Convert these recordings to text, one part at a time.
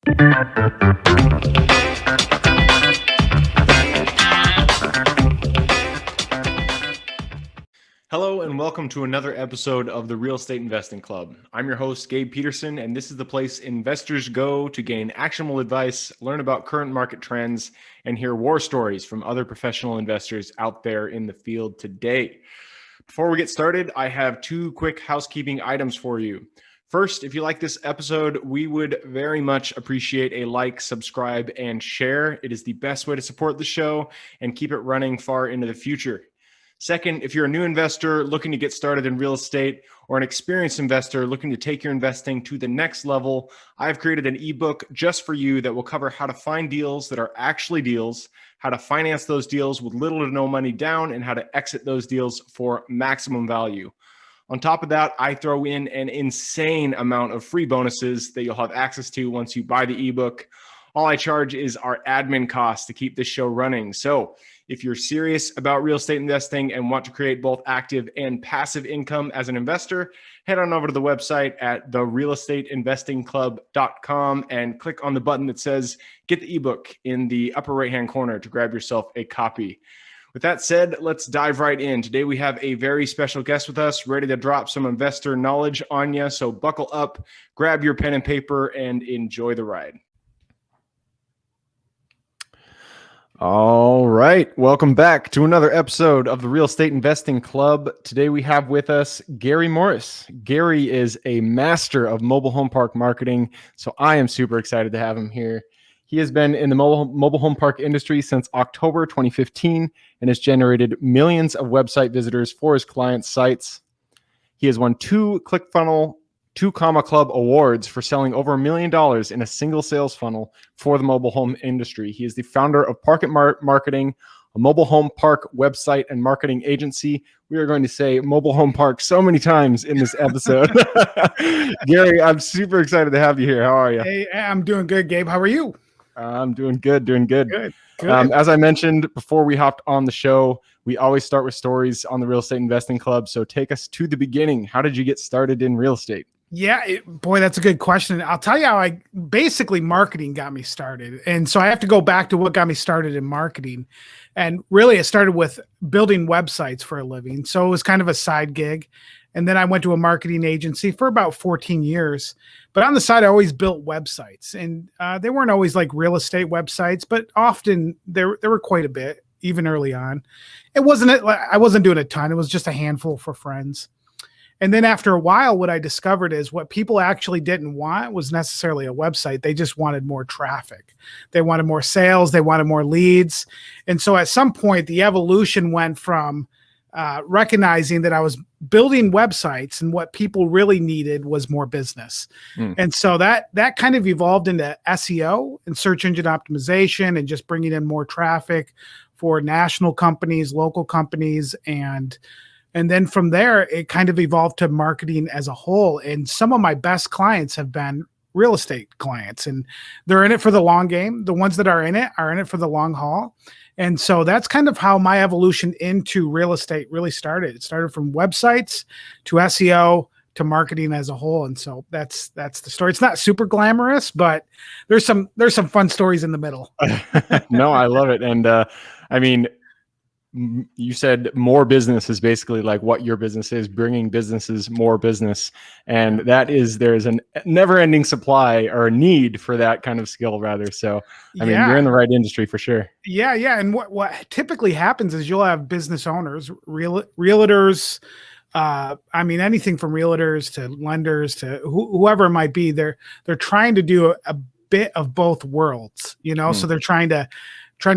Hello and welcome to another episode of the Real Estate Investing Club. I'm your host, Gabe Peterson, and this is the place investors go to gain actionable advice, learn about current market trends, and hear war stories from other professional investors out there in the field today. Before we get started, I have two quick housekeeping items for you. First, if you like this episode, we would very much appreciate a like, subscribe, and share. It is the best way to support the show and keep it running far into the future. Second, if you're a new investor looking to get started in real estate or an experienced investor looking to take your investing to the next level, I've created an ebook just for you that will cover how to find deals that are actually deals, how to finance those deals with little to no money down, and how to exit those deals for maximum value. On top of that, I throw in an insane amount of free bonuses that you'll have access to once you buy the ebook. All I charge is our admin costs to keep this show running. So if you're serious about real estate investing and want to create both active and passive income as an investor, head on over to the website at therealestateinvestingclub.com and click on the button that says get the ebook in the upper right-hand corner to grab yourself a copy. With that said, let's dive right in. Today we have a very special guest with us, ready to drop some investor knowledge on you. So buckle up, grab your pen and paper, and enjoy the ride. All right. Welcome back to another episode of the Real Estate Investing Club. Today we have with us Gary Morris. Gary is a master of mobile home park marketing, so I am super excited to have him here. He has been in the mobile home park industry since October 2015 and has generated millions of website visitors for his clients' sites. He has won 2 ClickFunnels 2 Comma Club awards for selling over $1 million in a single sales funnel for the mobile home industry. He is the founder of Park Marketing, a mobile home park website and marketing agency. We are going to say mobile home park so many times in this episode. Gary, I'm super excited to have you here. How are you? Hey, I'm doing good, Gabe. How are you? I'm doing good. Good. As I mentioned before we hopped on the show, we always start with stories on the Real Estate Investing Club. So take us to the beginning. How did you get started in real estate? Yeah, boy, that's a good question. I'll tell you how basically marketing got me started. And so I have to go back to what got me started in marketing. And really, it started with building websites for a living. So it was kind of a side gig. And then I went to a marketing agency for about 14 years. But on the side, I always built websites. And they weren't always like real estate websites, but often there were quite a bit, even early on. I wasn't doing a ton. It was just a handful for friends. And then after a while, what I discovered is what people actually didn't want was necessarily a website. They just wanted more traffic. They wanted more sales. They wanted more leads. And so at some point, the evolution went from recognizing that I was building websites and what people really needed was more business. And so that kind of evolved into SEO and search engine optimization and just bringing in more traffic for national companies, local companies, and then from there, it kind of evolved to marketing as a whole. And some of my best clients have been real estate clients, and they're in it for the long game. The ones that are in it for the long haul. And so that's kind of how my evolution into real estate really started. It started from websites to SEO to marketing as a whole. And so that's the story. It's not super glamorous, but there's some fun stories in the middle. No, I love it. And I mean, you said more business is basically like what your business is, bringing businesses more business. And there's a never ending supply or a need for that kind of skill rather. So, I mean, you're in the right industry for sure. Yeah. And what typically happens is you'll have business owners, realtors, anything from realtors to lenders to whoever it might be. They're trying to do a bit of both worlds, so they're trying to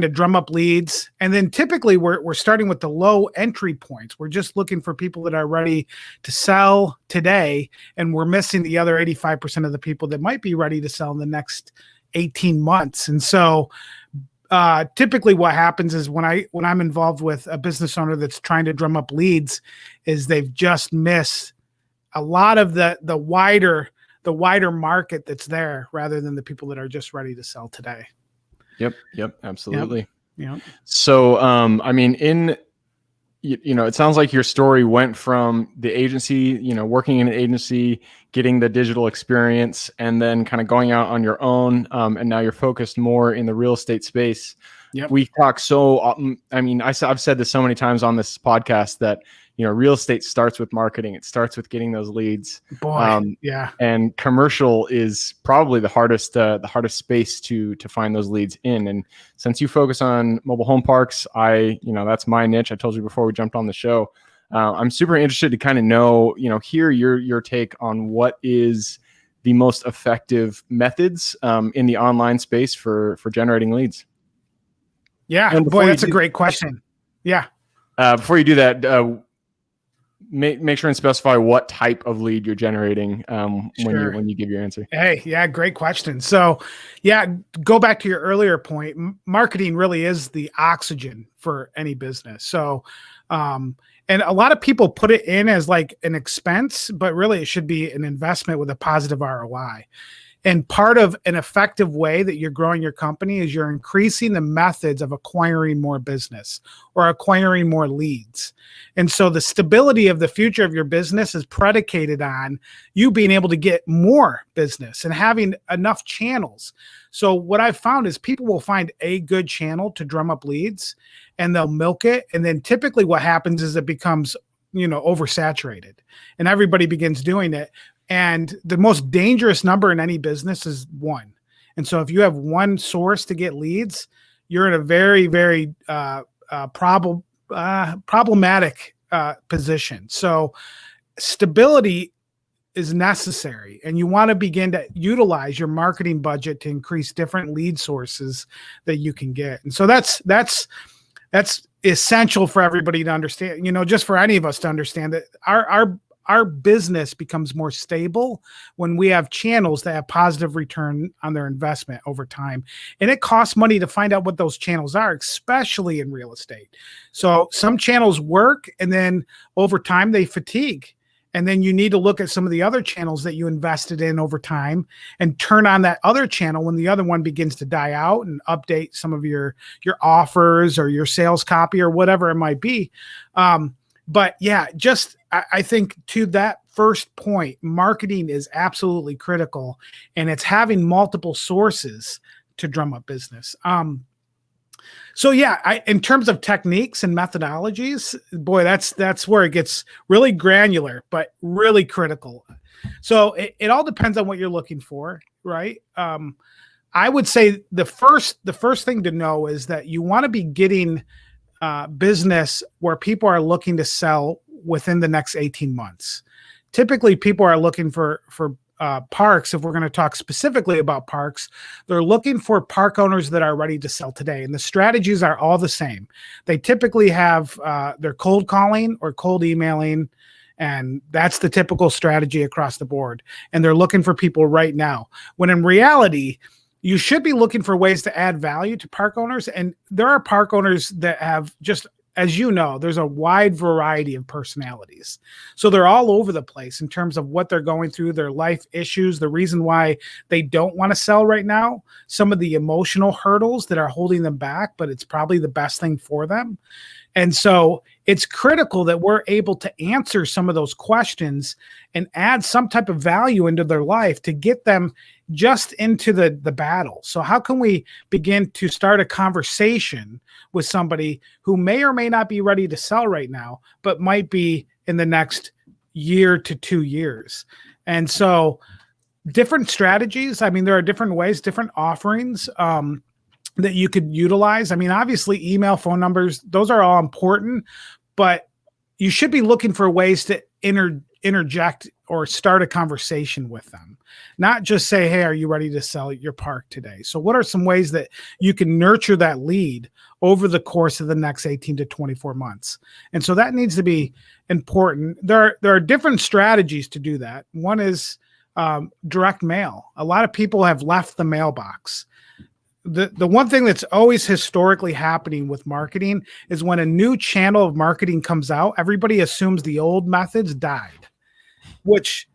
drum up leads. And then typically we're starting with the low entry points. We're just looking for people that are ready to sell today. And we're missing the other 85% of the people that might be ready to sell in the next 18 months. And so typically what happens is when I'm involved with a business owner that's trying to drum up leads is they've just missed a lot of the wider market that's there rather than the people that are just ready to sell today. Yep, absolutely. Yep. So, it sounds like your story went from the agency, working in an agency, getting the digital experience, and then kind of going out on your own. And now you're focused more in the real estate space. Yep. We talk I've said this so many times on this podcast that, real estate starts with marketing. It starts with getting those leads. Boy, yeah. And commercial is probably the hardest space to find those leads in. And since you focus on mobile home parks, that's my niche. I told you before we jumped on the show. I'm super interested to kind of know, hear your take on what is the most effective methods in the online space for generating leads. Yeah, boy, that's a great question. Yeah. Before you do that, make sure and specify what type of lead you're generating when you give your answer. Hey, yeah, great question. So, yeah, go back to your earlier point. Marketing really is the oxygen for any business. So, and a lot of people put it in as like an expense, but really it should be an investment with a positive ROI. And part of an effective way that you're growing your company is you're increasing the methods of acquiring more business or acquiring more leads. And so the stability of the future of your business is predicated on you being able to get more business and having enough channels. So what I've found is people will find a good channel to drum up leads and they'll milk it. And then typically what happens is it becomes, oversaturated and everybody begins doing it. And the most dangerous number in any business is 1. And so if you have one source to get leads, you're in a very, very problematic position. So stability is necessary, and you want to begin to utilize your marketing budget to increase different lead sources that you can get. And so that's essential for everybody to understand, just for any of us to understand that our business becomes more stable when we have channels that have positive return on their investment over time. And it costs money to find out what those channels are, especially in real estate. So some channels work and then over time they fatigue. And then you need to look at some of the other channels that you invested in over time and turn on that other channel when the other one begins to die out and update some of your offers or your sales copy or whatever it might be. But yeah, I think to that first point, marketing is absolutely critical, and it's having multiple sources to drum up business. So yeah, in terms of techniques and methodologies, boy, that's where it gets really granular, but really critical. So it all depends on what you're looking for, right? I would say the first thing to know is that you want to be getting business where people are looking to sell within the next 18 months. Typically, people are looking for parks. If we're going to talk specifically about parks, they're looking for park owners that are ready to sell today. And the strategies are all the same. They typically have their cold calling or cold emailing, and that's the typical strategy across the board. And they're looking for people right now. When in reality, you should be looking for ways to add value to park owners. And there are park owners that have just, as you know, there's a wide variety of personalities. So they're all over the place in terms of what they're going through, their life issues, the reason why they don't want to sell right now, some of the emotional hurdles that are holding them back, but it's probably the best thing for them. And so it's critical that we're able to answer some of those questions and add some type of value into their life to get them just into the battle. So how can we begin to start a conversation with somebody who may or may not be ready to sell right now, but might be in the next year to 2 years? And so different strategies. I mean, there are different ways, different offerings that you could utilize. I mean, obviously email, phone numbers, those are all important, but you should be looking for ways to interject or start a conversation with them, not just say, hey, are you ready to sell your park today? So what are some ways that you can nurture that lead over the course of the next 18 to 24 months? And so that needs to be important. There are different strategies to do that. One is direct mail. A lot of people have left the mailbox. The one thing that's always historically happening with marketing is when a new channel of marketing comes out, everybody assumes the old methods died, which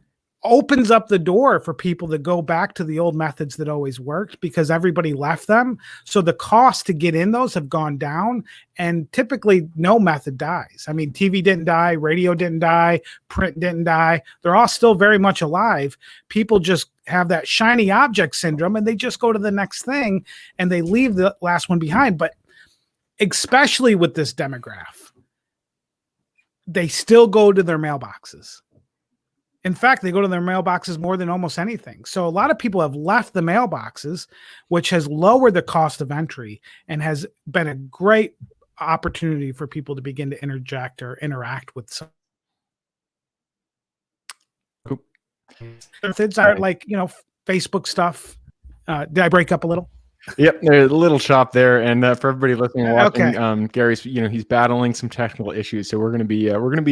opens up the door for people to go back to the old methods that always worked because everybody left them. So the cost to get in those have gone down, and typically no method dies. I mean, TV didn't die, radio didn't die, print didn't die. They're all still very much alive. People just have that shiny object syndrome and they just go to the next thing and they leave the last one behind. But especially with this demographic, they still go to their mailboxes. In fact, they go to their mailboxes more than almost anything. So a lot of people have left the mailboxes, which has lowered the cost of entry and has been a great opportunity for people to begin to interject or interact with some methods are like, Facebook stuff. Did I break up a little? Yep, there's a little chop there, and for everybody listening and watching, Gary's, he's battling some technical issues, so we're gonna be I can't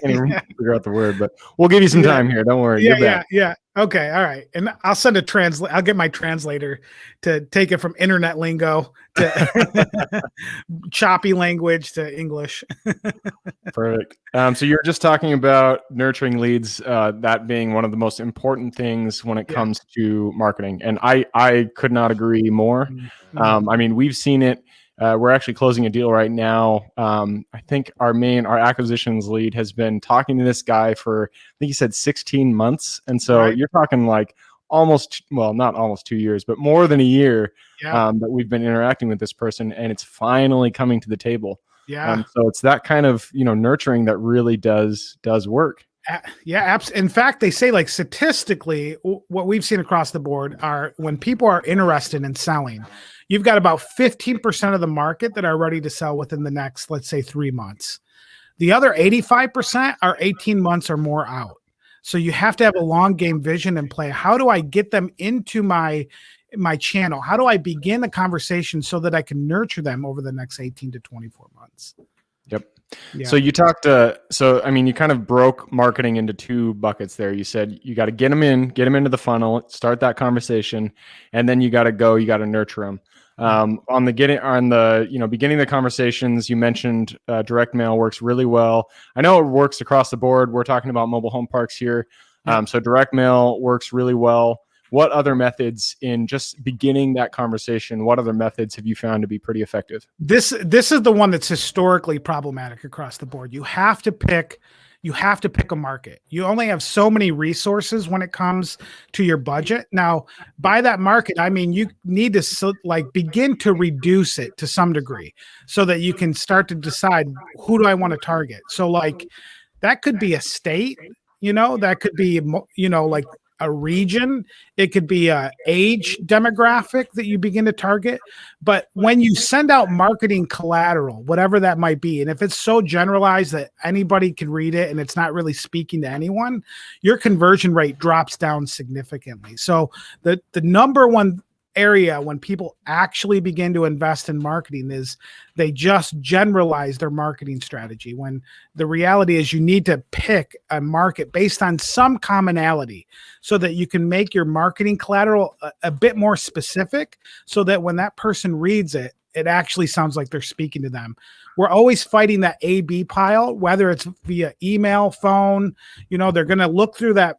even figure out the word, but we'll give you some time here. Don't worry. Yeah. Okay, all right, and I'll send a I'll get my translator to take it from internet lingo to choppy language to English. Perfect. So you're just talking about nurturing leads, that being one of the most important things when it comes to marketing. And I could not agree more. I mean, we've seen it. We're actually closing a deal right now. I think our acquisitions lead has been talking to this guy for, I think he said 16 months. And so you're talking like not almost 2 years, but more than a year that we've been interacting with this person, and it's finally coming to the table. So it's that kind of, nurturing that really does work. In fact, they say, like, statistically, what we've seen across the board are when people are interested in selling, you've got about 15% of the market that are ready to sell within the next, let's say, 3 months. The other 85% are 18 months or more out. So you have to have a long game vision and play. How do I get them into my channel? How do I begin a conversation so that I can nurture them over the next 18 to 24 months? Yep. Yeah. So you talked you kind of broke marketing into two buckets there. You said you got to get them into the funnel, start that conversation, and then you got to nurture them. Beginning the conversations, you mentioned direct mail works really well. I know it works across the board. We're talking about mobile home parks here. So direct mail works really well. What other methods in just beginning that conversation, what other methods have you found to be pretty effective? This is the one that's historically problematic across the board. You have to pick a market. You only have so many resources when it comes to your budget. Now, by that market, I mean, you need to begin to reduce it to some degree so that you can start to decide, who do I want to target? So that could be a state, that could be, like a region. It could be a age demographic that you begin to target. But when you send out marketing collateral, whatever that might be, and if it's so generalized that anybody can read it and it's not really speaking to anyone, your conversion rate drops down significantly. So the number one area when people actually begin to invest in marketing is they just generalize their marketing strategy, when the reality is you need to pick a market based on some commonality so that you can make your marketing collateral a bit more specific, so that when that person reads it, it actually sounds like they're speaking to them. We're always fighting that A/B pile, whether it's via email, phone, they're going to look through that.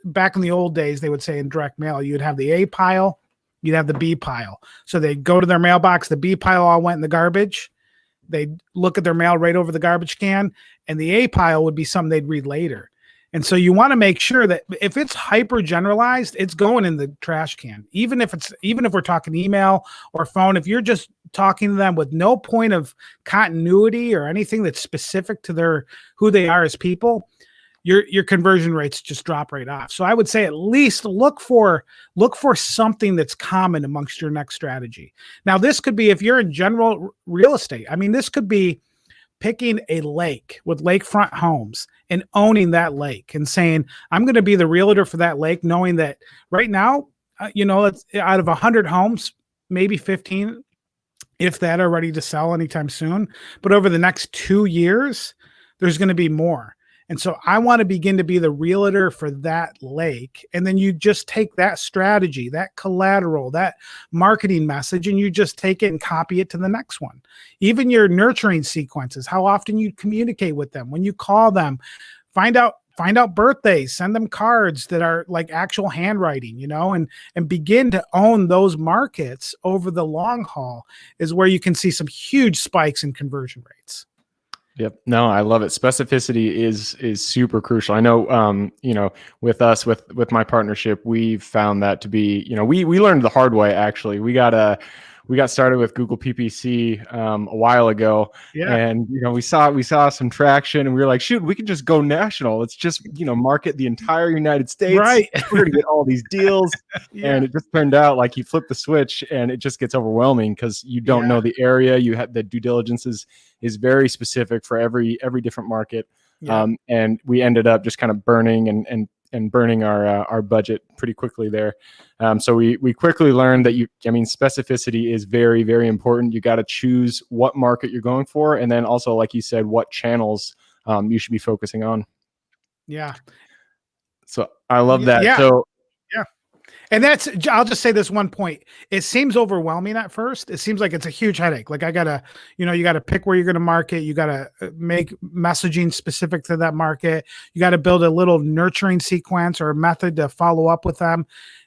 Back in the old days, they would say in direct mail, you'd have the A pile, you'd have the B pile. So they'd go to their mailbox, the B pile all went in the garbage. They'd look at their mail right over the garbage can, and the A pile would be something they'd read later. And so you want to make sure that if it's hyper generalized, it's going in the trash can. Even if we're talking email or phone, if you're just talking to them with no point of continuity or anything that's specific to who they are as people, your conversion rates just drop right off. So I would say at least look for something that's common amongst your next strategy. Now, this could be, if you're in general real estate, I mean, this could be picking a lake with lakefront homes and owning that lake and saying, I'm going to be the realtor for that lake, knowing that right now, it's out of 100 homes, maybe 15, if that, are ready to sell anytime soon. But over the next 2 years, there's going to be more. And so I want to begin to be the realtor for that lake. And then you just take that strategy, that collateral, that marketing message, and you just take it and copy it to the next one. Even your nurturing sequences, how often you communicate with them, when you call them, find out find out birthdays, send them cards that are like actual handwriting, and begin to own those markets over the long haul is where you can see some huge spikes in conversion rates. Yep. No, I love it. Specificity is super crucial. I know, with us, with my partnership, we've found that to be, we learned the hard way. Actually, we got started with Google PPC a while ago, and we saw some traction, and we were like, shoot, we could just go national. Let's just market the entire United States. Right. We're gonna get all these deals, and it just turned out like you flip the switch, and it just gets overwhelming because you don't know the area. You have the due diligence is very specific for every different market, and we ended up just kind of burning and burning our budget pretty quickly there. So we quickly learned that specificity is very, very important. You got to choose what market you're going for, and then also, like you said, what channels you should be focusing on. Yeah. So I love that. Yeah. So yeah. And I'll just say this one point. It seems overwhelming at first. It seems like it's a huge headache. Like you got to pick where you're going to market. You got to make messaging specific to that market. You got to build a little nurturing sequence or a method to follow up with them.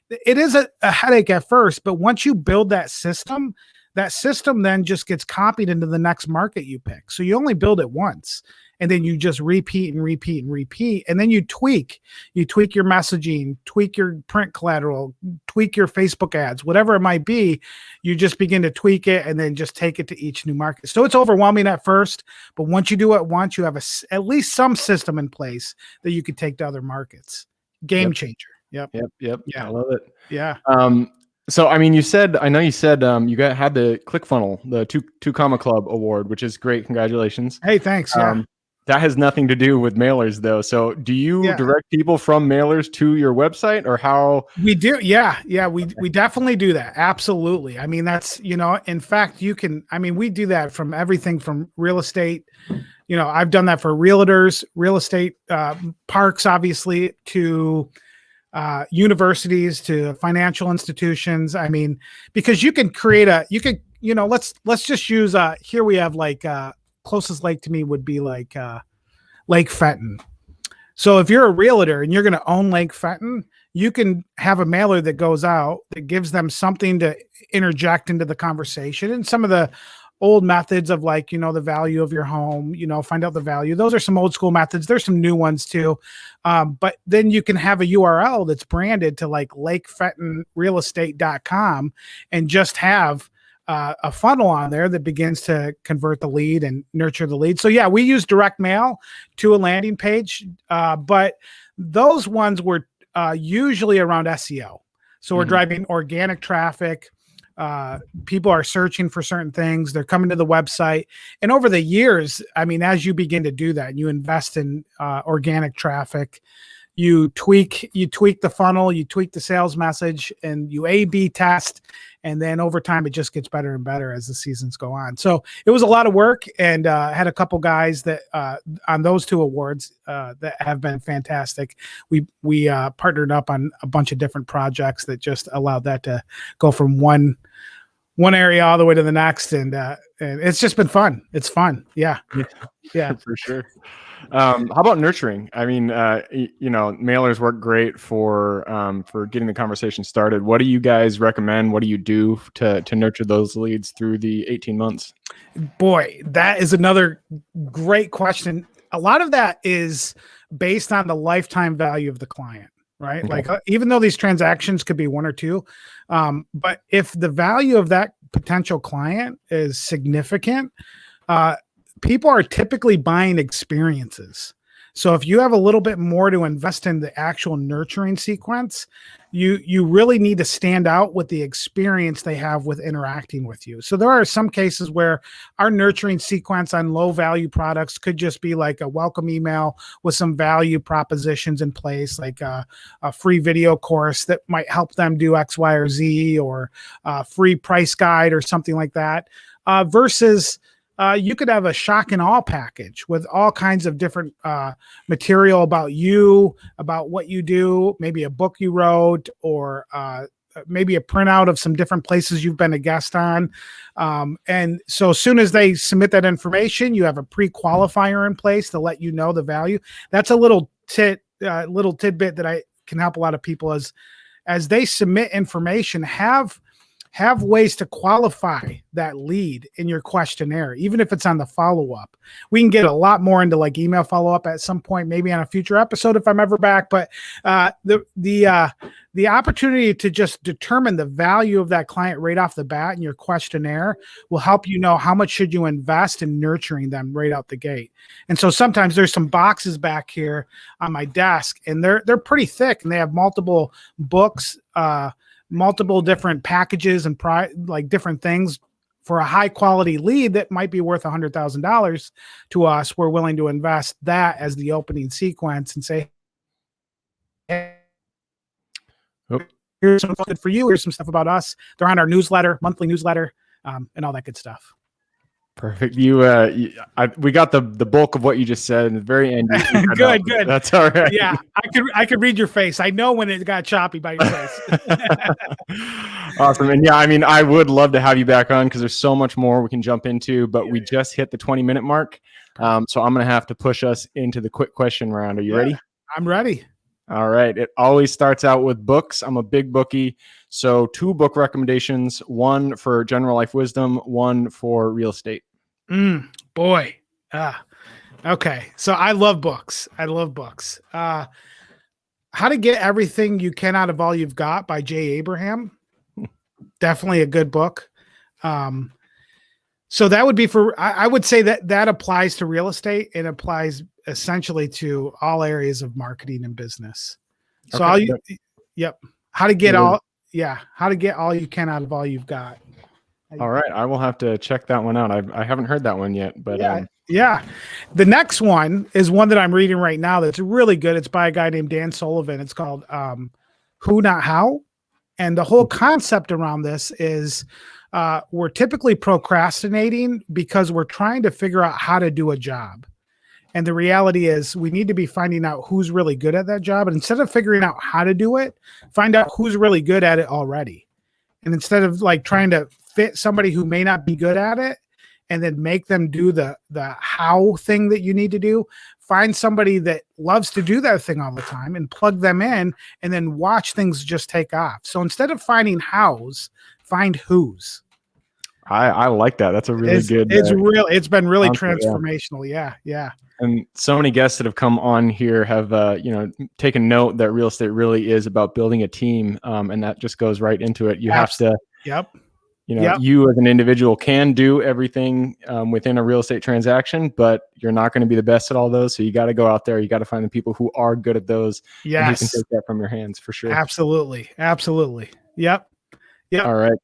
It is a headache at first, but once you build that system then just gets copied into the next market you pick. So you only build it once. And then you just repeat and repeat and repeat. And then you tweak your messaging, tweak your print collateral, tweak your Facebook ads, whatever it might be. You just begin to tweak it and then just take it to each new market. So it's overwhelming at first, but once you do it once, you have at least some system in place that you could take to other markets. Game changer. Yep. Yeah. I love it. Yeah. So, I know you said you had the ClickFunnels, the two Comma Club award, which is great. Congratulations. Hey, thanks. Yeah. That has nothing to do with mailers, though. So do you direct people from mailers to your website, or how? We do. Yeah. We definitely do that. Absolutely. I mean, that's, in fact, we do that from everything from real estate. I've done that for realtors, real estate, parks, obviously, to universities, to financial institutions. I mean, because you can create let's just use, here we have closest lake to me would be Lake Fenton. So if you're a realtor and you're going to own Lake Fenton, you can have a mailer that goes out that gives them something to interject into the conversation. And some of the old methods of the value of your home, find out the value. Those are some old school methods. There's some new ones too. But then you can have a URL that's branded to lakefentonrealestate.com and just have a funnel on there that begins to convert the lead and nurture the lead. So yeah, we use direct mail to a landing page, but those ones were usually around SEO. So we're driving organic traffic. People are searching for certain things. They're coming to the website. And over the years, as you begin to do that, you invest in organic traffic, you tweak the funnel, you tweak the sales message, and you A/B test. And then over time, it just gets better and better as the seasons go on. So it was a lot of work, and had a couple guys that on those two awards that have been fantastic. We partnered up on a bunch of different projects that just allowed that to go from one area all the way to the next, and it's just been fun. It's fun. Yeah. For sure. How about nurturing? Mailers work great for getting the conversation started. What do you guys recommend? What do you do to nurture those leads through the 18 months? Boy, that is another great question. A lot of that is based on the lifetime value of the client, right? Okay. Even though these transactions could be one or two, but if the value of that potential client is significant, people are typically buying experiences. So if you have a little bit more to invest in the actual nurturing sequence, you really need to stand out with the experience they have with interacting with you. So there are some cases where our nurturing sequence on low value products could just be like a welcome email with some value propositions in place, like a free video course that might help them do X, Y, or Z, or a free price guide or something like that, versus you could have a shock and awe package with all kinds of different material about you, about what you do, maybe a book you wrote, or maybe a printout of some different places you've been a guest on. And so as soon as they submit that information, you have a pre-qualifier in place to let you know the value. That's a little little tidbit that I can help a lot of people is, as they submit information, have ways to qualify that lead in your questionnaire, even if it's on the follow-up. We can get a lot more into like email follow-up at some point, maybe on a future episode if I'm ever back. But the opportunity to just determine the value of that client right off the bat in your questionnaire will help you know how much should you invest in nurturing them right out the gate. And so sometimes there's some boxes back here on my desk, and they're pretty thick, and they have multiple books, multiple different packages and like different things for a high quality lead that might be worth $100,000 to us. We're willing to invest that as the opening sequence and say, hey, here's some good for you. Here's some stuff about us. They're on our newsletter, monthly newsletter, and all that good stuff. Perfect. We got the bulk of what you just said in the very end. Good. That's all right. Yeah, I could read your face. I know when it got choppy by your face. Awesome. And yeah, I mean, I would love to have you back on because there's so much more we can jump into, but we just hit the 20-minute mark. So I'm going to have to push us into the quick question round. Are you ready? I'm ready. All right. It always starts out with books. I'm a big bookie. So 2 book recommendations, one for general life wisdom, one for real estate. Boy. Okay. So I love books. How to Get Everything You Can Out of All You've Got by Jay Abraham. Definitely a good book. So that would be I would say that applies to real estate. It applies essentially to all areas of marketing and business. So how to get all you can out of all you've got. All right. I will have to check that one out. I haven't heard that one yet, but yeah. The next one is one that I'm reading right now that's really good. It's by a guy named Dan Sullivan. It's called Who Not How. And the whole concept around this is we're typically procrastinating because we're trying to figure out how to do a job. And the reality is we need to be finding out who's really good at that job. And instead of figuring out how to do it, find out who's really good at it already. And instead of like trying to fit somebody who may not be good at it and then make them do the how thing that you need to do, find somebody that loves to do that thing all the time and plug them in and then watch things just take off. So instead of finding hows, find who's. I like that. That's a really good. It's been really transformational. Yeah. And so many guests that have come on here have, taken note that real estate really is about building a team. And that just goes right into it. You have to, you as an individual can do everything within a real estate transaction, but you're not going to be the best at all those. So you got to go out there. You got to find the people who are good at those. Yes. And who can take that from your hands for sure. Absolutely. Yep. All right.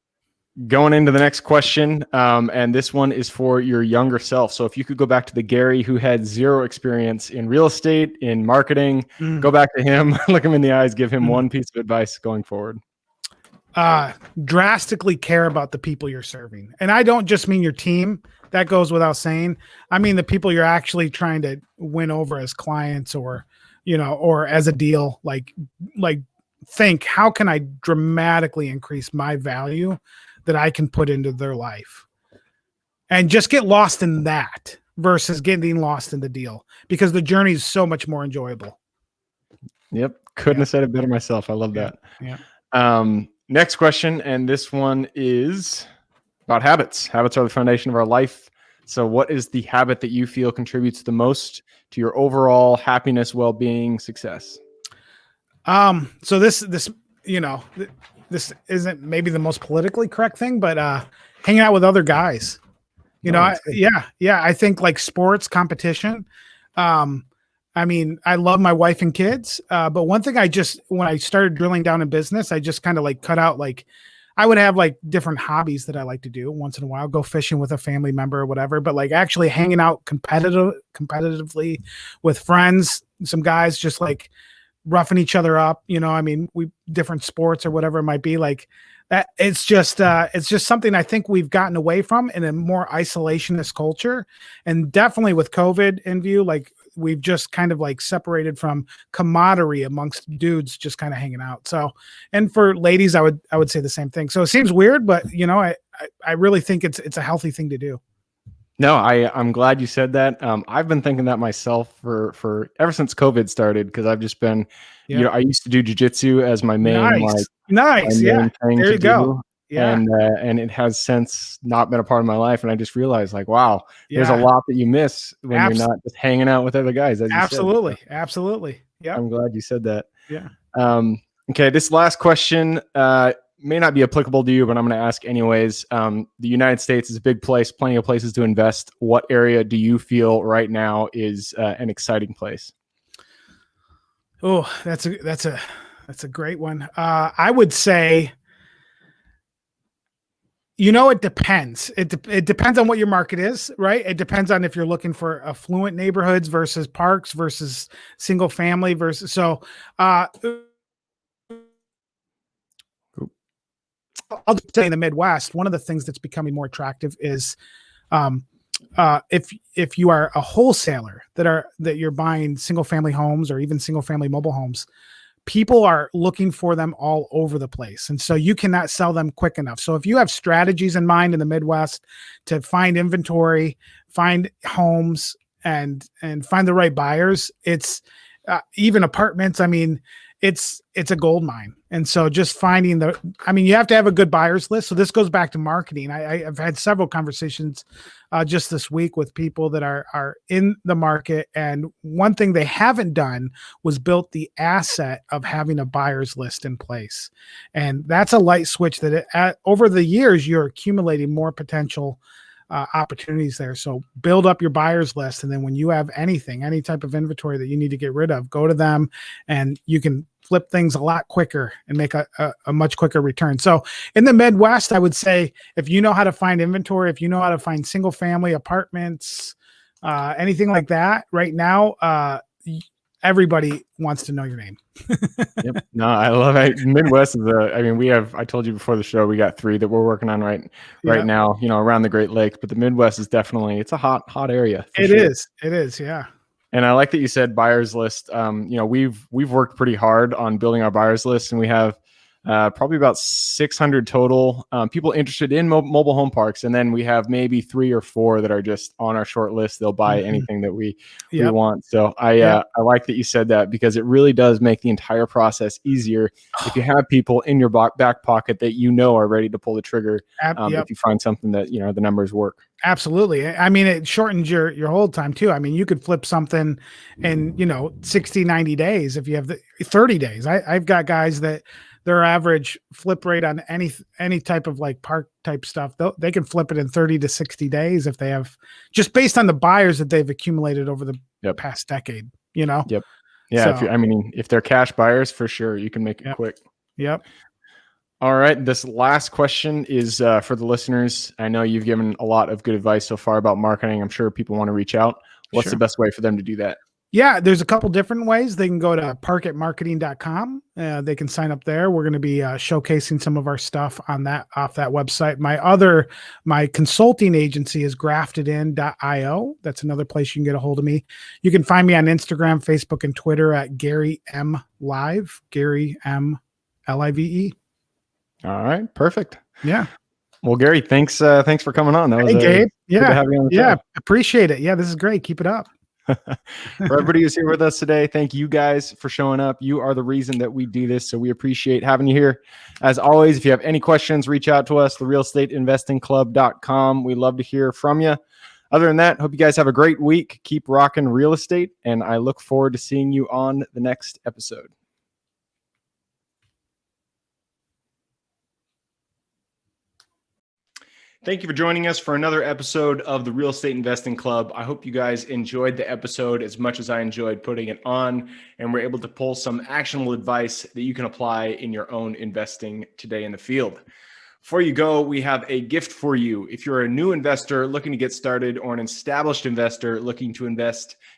Going into the next question, and this one is for your younger self. So if you could go back to the Gary who had 0 experience in real estate, in marketing, go back to him, look him in the eyes, give him one piece of advice going forward. Drastically care about the people you're serving. And I don't just mean your team. That goes without saying. I mean the people you're actually trying to win over as clients or as a deal. Like think, how can I dramatically increase my value that I can put into their life, and just get lost in that versus getting lost in the deal, because the journey is so much more enjoyable. Yep. Couldn't have said it better myself. I love that. Yeah. Next question. And this one is about habits. Habits are the foundation of our life. So what is the habit that you feel contributes the most to your overall happiness, well-being, success? So this isn't maybe the most politically correct thing, but hanging out with other guys, I think like sports competition. I mean, I love my wife and kids, but one thing when I started drilling down in business, I just kind of like cut out, like I would have like different hobbies that I like to do once in a while, go fishing with a family member or whatever, but like actually hanging out competitively with friends, some guys just like roughing each other up, we different sports or whatever it might be, like that. It's just something I think we've gotten away from in a more isolationist culture. And definitely with COVID in view, like we've just kind of like separated from camaraderie amongst dudes just kind of hanging out. So, and for ladies, I would say the same thing. So it seems weird, but I really think it's a healthy thing to do. No, I'm glad you said that. I've been thinking that myself for ever since COVID started, because I've just been, Yep. I used to do jujitsu as my main Nice. Nice. Yeah. thing There to you go. do, Yeah. and it has since not been a part of my life. And I just realized, like, wow, there's a Yeah. lot that you miss when you're Abs- not just hanging out with other guys, as you said. So absolutely. Absolutely. Yep. I'm glad you said that. Yeah. Okay, this last question may not be applicable to you, but I'm going to ask anyways. The United States is a big place, plenty of places to invest. What area do you feel right now is an exciting place? Oh, that's a great one. I would say, it depends. It depends on what your market is, right? It depends on if you're looking for affluent neighborhoods versus parks versus single family versus. So, I'll just say in the Midwest, one of the things that's becoming more attractive is, um, if you are a wholesaler that you're buying single family homes or even single family mobile homes, people are looking for them all over the place. And so you cannot sell them quick enough. So if you have strategies in mind in the Midwest to find inventory, find homes, and find the right buyers, it's even apartments. I mean, it's a gold mine. And so just finding you have to have a good buyers list. So this goes back to marketing. I've had several conversations just this week with people that are in the market, and one thing they haven't done was built the asset of having a buyers list in place. And that's a light switch that over the years you're accumulating more potential opportunities there. So build up your buyers list, and then when you have any type of inventory that you need to get rid of, go to them, and you can flip things a lot quicker and make a much quicker return. So in the Midwest, I would say, if you know how to find inventory, if you know how to find single family apartments, anything like that, right now, everybody wants to know your name. Yep. No, I love it. Midwest is I told you before the show, we got 3 that we're working on right Yeah, now, around the Great Lakes, but the Midwest is definitely, it's a hot area for it sure. is. It is. Yeah. And I like that you said buyers list. We've worked pretty hard on building our buyers list, and we have probably about 600 total people interested in mobile home parks, and then we have maybe 3 or 4 that are just on our short list. They'll buy Mhm. anything that we Yep. want. So Yep. I like that you said that, because it really does make the entire process easier if you have people in your back pocket that are ready to pull the trigger. Yep. If you find something that the numbers work. Absolutely. I mean, it shortens your hold time too. I mean, you could flip something in, 60, 90 days if you have the 30 days. I've got guys that their average flip rate on any type of like park type stuff, they can flip it in 30 to 60 days if they have, just based on the buyers that they've accumulated over the Yep. past decade, Yep. Yeah. So, If they're cash buyers, for sure, you can make it yep. quick. Yep. All right. This last question is for the listeners. I know you've given a lot of good advice so far about marketing. I'm sure people want to reach out. What's the Sure. best way for them to do that? Yeah, there's a couple different ways. They can go to parketmarketing.com. They can sign up there. We're going to be showcasing some of our stuff off that website. My consulting agency is graftedin.io. That's another place you can get a hold of me. You can find me on Instagram, Facebook, and Twitter at Gary M Live, Gary M Live. All right. Perfect. Yeah. Well, Gary, thanks for coming on. That was Hey, Gabe. good to Yeah. have you on the Yeah. show. Appreciate it. Yeah. This is great. Keep it up. For everybody who's here with us today, thank you guys for showing up. You are the reason that we do this, so we appreciate having you here. As always, if you have any questions, reach out to us, therealestateinvestingclub.com. We love to hear from you. Other than that, hope you guys have a great week. Keep rocking real estate, and I look forward to seeing you on the next episode. Thank you for joining us for another episode of the Real Estate Investing Club. I hope you guys enjoyed the episode as much as I enjoyed putting it on, and we're able to pull some actionable advice that you can apply in your own investing today in the field. Before you go, we have a gift for you. If you're a new investor looking to get started, or an established investor looking to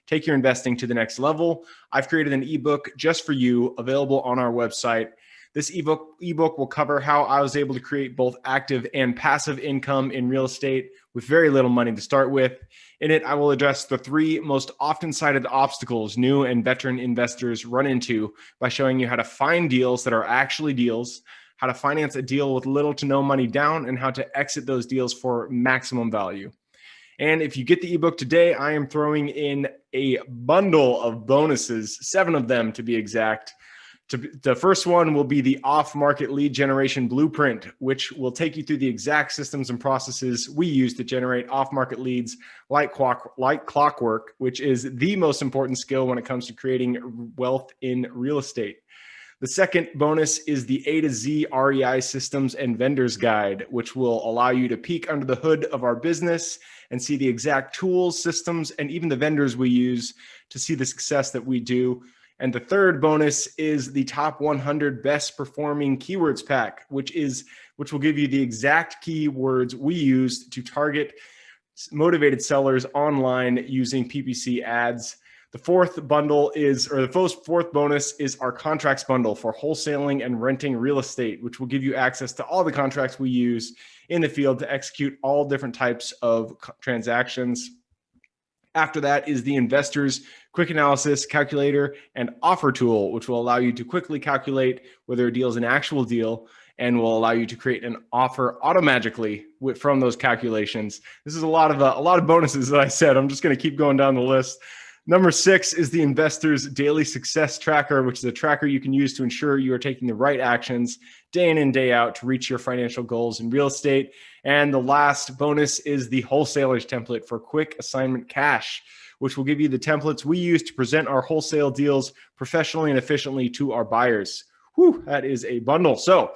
take your investing to the next level, I've created an ebook just for you, available on our website. This ebook will cover how I was able to create both active and passive income in real estate with very little money to start with. In it, I will address the 3 most often cited obstacles new and veteran investors run into by showing you how to find deals that are actually deals, how to finance a deal with little to no money down, and how to exit those deals for maximum value. And if you get the ebook today, I am throwing in a bundle of bonuses, 7 of them to be exact. The first one will be the off-market lead generation blueprint, which will take you through the exact systems and processes we use to generate off-market leads like clockwork, which is the most important skill when it comes to creating wealth in real estate. The second bonus is the A to Z REI systems and vendors guide, which will allow you to peek under the hood of our business and see the exact tools, systems, and even the vendors we use to see the success that we do. And the third bonus is the top 100 best performing keywords pack, which will give you the exact keywords we use to target motivated sellers online using PPC ads. The fourth bonus is our contracts bundle for wholesaling and renting real estate, which will give you access to all the contracts we use in the field to execute all different types of transactions. After that is the Investors Quick Analysis Calculator and Offer Tool, which will allow you to quickly calculate whether a deal is an actual deal and will allow you to create an offer automatically from those calculations. This is a lot of bonuses that I said. I'm just going to keep going down the list. Number 6 is the Investors Daily Success Tracker, which is a tracker you can use to ensure you are taking the right actions day in and day out to reach your financial goals in real estate. And the last bonus is the Wholesalers Template for Quick Assignment Cash, which will give you the templates we use to present our wholesale deals professionally and efficiently to our buyers. Whew, that is a bundle. So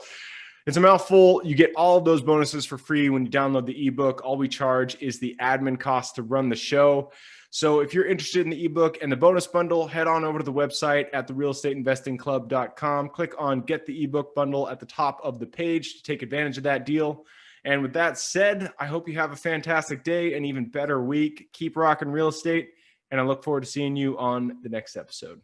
it's a mouthful. You get all of those bonuses for free when you download the ebook. All we charge is the admin cost to run the show. So if you're interested in the ebook and the bonus bundle, head on over to the website at therealestateinvestingclub.com. Click on Get the Ebook Bundle at the top of the page to take advantage of that deal. And with that said, I hope you have a fantastic day and even better week. Keep rocking real estate, and I look forward to seeing you on the next episode.